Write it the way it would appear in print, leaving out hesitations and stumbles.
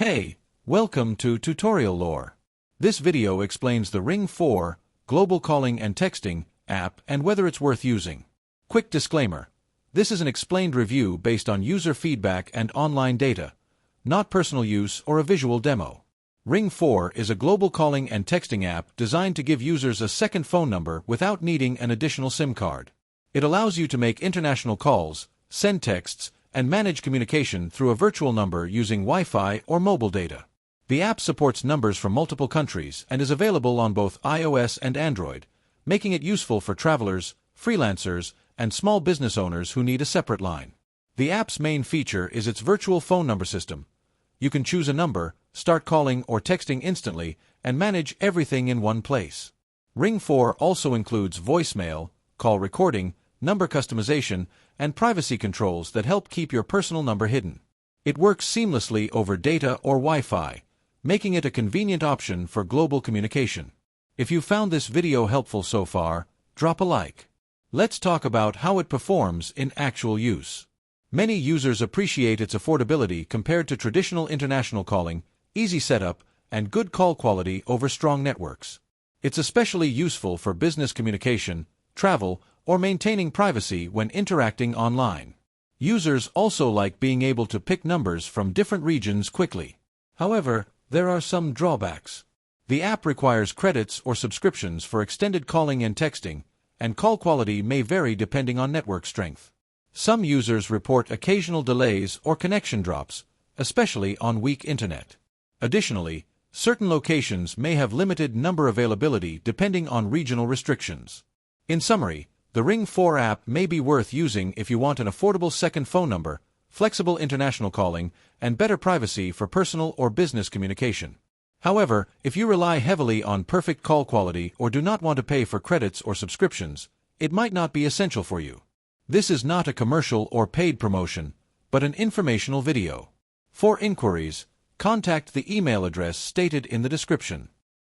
Hey, welcome to Tutorial Lore. This video explains the Ring4 Global Calling and Texting app and whether it's worth using. Quick disclaimer. This is an explained review based on user feedback and online data, not personal use or a visual demo. Ring4 is a global calling and texting app designed to give users a second phone number without needing an additional SIM card. It allows you to make international calls, send texts, and manage communication through a virtual number using Wi-Fi or mobile data. The app supports numbers from multiple countries and is available on both iOS and Android, making it useful for travelers, freelancers, and small business owners who need a separate line. The app's main feature is its virtual phone number system. You can choose a number, start calling or texting instantly, and manage everything in one place. Ring4 also includes voicemail, call recording, number customization, and privacy controls that help keep your personal number hidden. It works seamlessly over data or Wi-Fi, making it a convenient option for global communication. If you found this video helpful so far, drop a like. Let's talk about how it performs in actual use. Many users appreciate its affordability compared to traditional international calling, easy setup, and good call quality over strong networks. It's especially useful for business communication, travel, or maintaining privacy when interacting online. Users also like being able to pick numbers from different regions quickly. However, there are some drawbacks. The app requires credits or subscriptions for extended calling and texting, and call quality may vary depending on network strength. Some users report occasional delays or connection drops, especially on weak internet. Additionally, certain locations may have limited number availability depending on regional restrictions. In summary, the Ring4 app may be worth using if you want an affordable second phone number, flexible international calling, and better privacy for personal or business communication. However, if you rely heavily on perfect call quality or do not want to pay for credits or subscriptions, it might not be essential for you. This is not a commercial or paid promotion, but an informational video. For inquiries, contact the email address stated in the description.